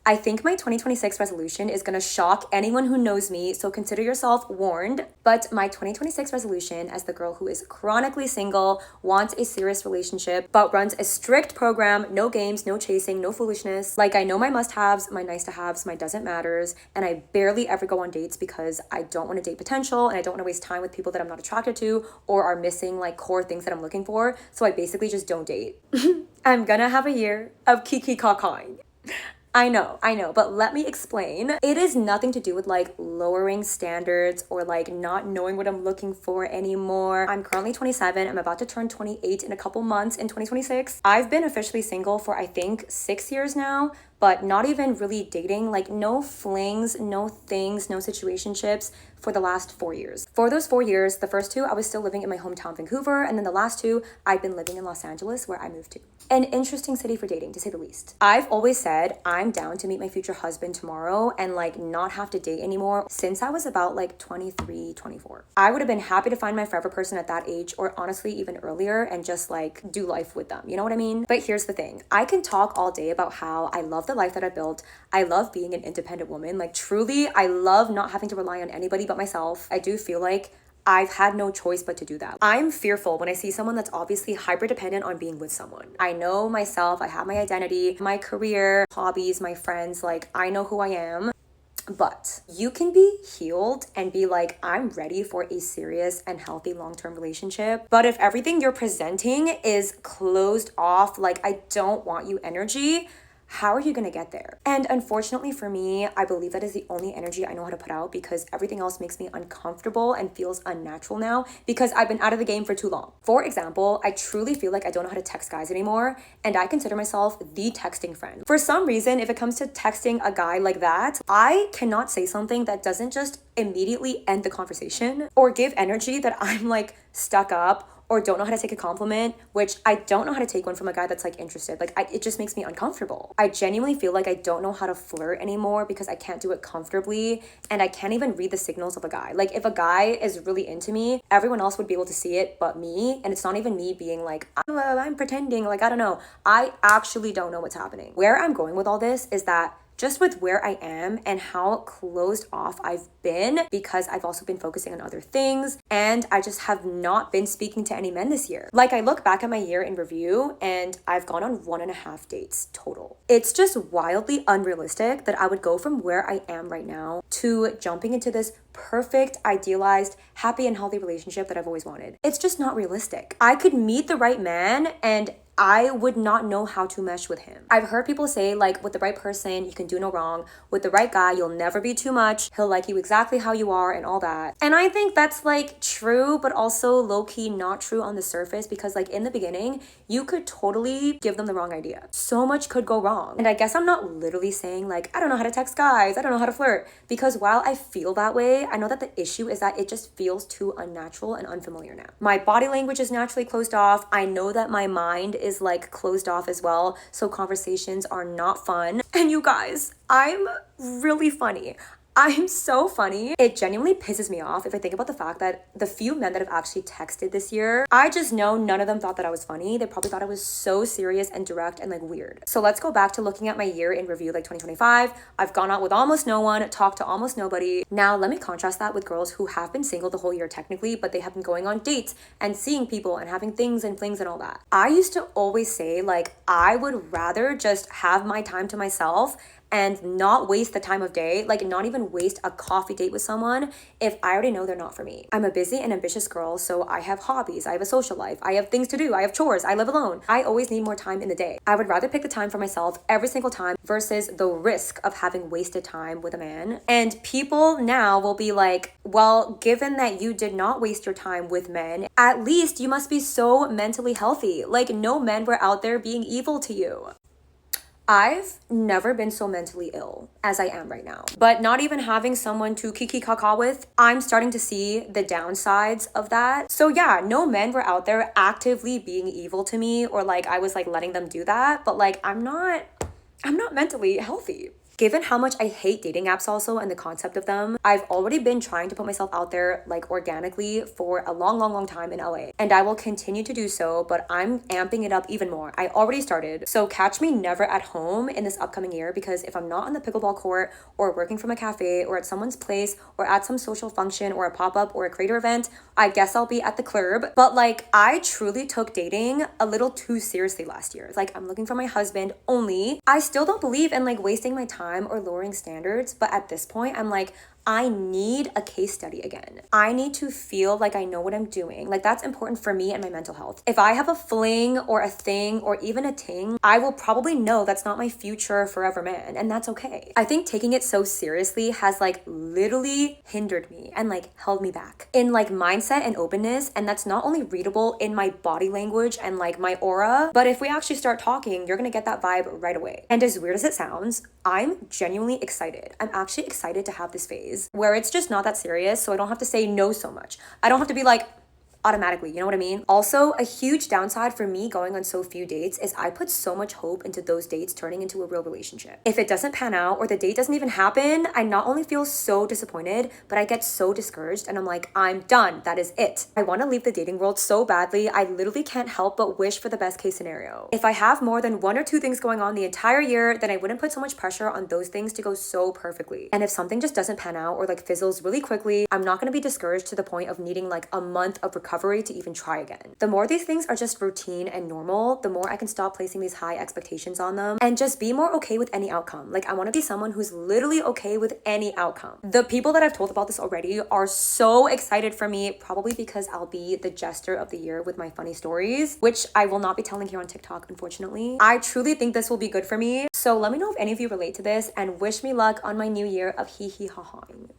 I think my 2026 resolution is gonna shock anyone who knows me, so consider yourself warned. But my 2026 resolution, as the girl who is chronically single, wants a serious relationship, but runs a strict program, no games, no chasing, no foolishness. Like, I know my must-haves, my nice-to-haves, my doesn't matters, and I barely ever go on dates because I don't want to date potential and I don't want to waste time with people that I'm not attracted to or are missing like core things that I'm looking for. So I basically just don't date. I'm gonna have a year of kiki kakawing. I know, but let me explain. It is nothing to do with like lowering standards or like not knowing what I'm looking for anymore. I'm currently 27. I'm about to turn 28 in a couple months in 2026. I've been officially single for I think 6 years now, but not even really dating, like no flings, no things, no situationships for the last 4 years. For those 4 years, the first two, I was still living in my hometown, Vancouver, and then the last two, I've been living in Los Angeles, where I moved to. An interesting city for dating, to say the least. I've always said I'm down to meet my future husband tomorrow and like not have to date anymore since I was about like 23, 24. I would have been happy to find my forever person at that age, or honestly even earlier, and just like do life with them. You know what I mean? But here's the thing. I can talk all day about how I love the life that I built. I love being an independent woman. Like truly, I love not having to rely on anybody but myself. I do feel like I've had no choice but to do that. I'm fearful when I see someone that's obviously hyper dependent on being with someone. I know myself, I have my identity, my career, hobbies, my friends, like I know who I am. But you can be healed and be like, I'm ready for a serious and healthy long-term relationship. But if everything you're presenting is closed off, like I don't want you energy, how are you gonna get there? And unfortunately for me, I believe that is the only energy I know how to put out, because everything else makes me uncomfortable and feels unnatural now because I've been out of the game for too long. For example, I truly feel like I don't know how to text guys anymore, and I consider myself the texting friend. For some reason, if it comes to texting a guy like that, I cannot say something that doesn't just immediately end the conversation or give energy that I'm like stuck up or don't know how to take a compliment, which I don't know how to take one from a guy that's like interested. Like it just makes me uncomfortable. I genuinely feel like I don't know how to flirt anymore because I can't do it comfortably, and I can't even read the signals of a guy. Like if a guy is really into me, everyone else would be able to see it but me, and it's not even me being like, I'm pretending, like I don't know. I actually don't know what's happening. Where I'm going with all this is that just with where I am and how closed off I've been, because I've also been focusing on other things, and I just have not been speaking to any men this year. Like I look back at my year in review and I've gone on 1.5 dates total. It's just wildly unrealistic that I would go from where I am right now to jumping into this perfect, idealized, happy and healthy relationship that I've always wanted. It's just not realistic. I could meet the right man and I would not know how to mesh with him. I've heard people say like with the right person, you can do no wrong. With the right guy, you'll never be too much. He'll like you exactly how you are and all that. And I think that's like true, but also low-key not true on the surface, because like in the beginning, you could totally give them the wrong idea. So much could go wrong. And I guess I'm not literally saying like, I don't know how to text guys, I don't know how to flirt, because while I feel that way, I know that the issue is that it just feels too unnatural and unfamiliar now. My body language is naturally closed off. I know that my mind is like closed off as well, so conversations are not fun. And you guys, I'm really funny. I'm so funny. It genuinely pisses me off if I think about the fact that the few men that have actually texted this year, I just know none of them thought that I was funny. They probably thought I was so serious and direct and like weird. So let's go back to looking at my year in review, like 2025. I've gone out with almost no one, talked to almost nobody. Now let me contrast that with girls who have been single the whole year technically, but they have been going on dates and seeing people and having things and flings and all that. I used to always say like, I would rather just have my time to myself and not waste the time of day, like not even waste a coffee date with someone if I already know they're not for me. I'm a busy and ambitious girl, so I have hobbies, I have a social life, I have things to do, I have chores, I live alone. I always need more time in the day. I would rather pick the time for myself every single time versus the risk of having wasted time with a man. And people now will be like, well, given that you did not waste your time with men, at least you must be so mentally healthy. Like no men were out there being evil to you. I've never been so mentally ill as I am right now. But not even having someone to kiki kaka with, I'm starting to see the downsides of that. So yeah, no men were out there actively being evil to me, or like I was like letting them do that, but like I'm not mentally healthy. given how much I hate dating apps also and the concept of them, I've already been trying to put myself out there like organically for a long time in LA. And I will continue to do so, but I'm amping it up even more. I already started. So catch me never at home in this upcoming year, because if I'm not on the pickleball court or working from a cafe or at someone's place or at some social function or a pop-up or a creator event, I guess I'll be at the club. But like, I truly took dating a little too seriously last year. Like, I'm looking for my husband only. I still don't believe in like wasting my time or lowering standards, but at this point I'm like, I need a case study again. I need to feel like I know what I'm doing. Like, that's important for me and my mental health. If I have a fling or a thing or even a ting, I will probably know that's not my future forever man, and that's okay. I think taking it so seriously has like literally hindered me and like held me back in like mindset and openness, and that's not only readable in my body language and like my aura, but if we actually start talking, you're gonna get that vibe right away. And as weird as it sounds, I'm genuinely excited. I'm actually excited to have this phase where it's just not that serious, so I don't have to say no so much. I don't have to be like, automatically, you know what I mean? Also, a huge downside for me going on so few dates is I put so much hope into those dates turning into a real relationship. If it doesn't pan out or the date doesn't even happen, I not only feel so disappointed, but I get so discouraged and I'm like, I'm done. That is it. I want to leave the dating world so badly. I literally can't help but wish for the best case scenario. If I have more than 1 or 2 things going on the entire year, then I wouldn't put so much pressure on those things to go so perfectly. And if something just doesn't pan out or like fizzles really quickly, I'm not going to be discouraged to the point of needing like a month of recovery to even try again. The more these things are just routine and normal, the more I can stop placing these high expectations on them and just be more okay with any outcome. Like, I want to be someone who's literally okay with any outcome. The people that I've told about this already are so excited for me, probably because I'll be the jester of the year with my funny stories, which I will not be telling here on TikTok, unfortunately. I truly think this will be good for me. So let me know if any of you relate to this and wish me luck on my new year of hee hee ha haing.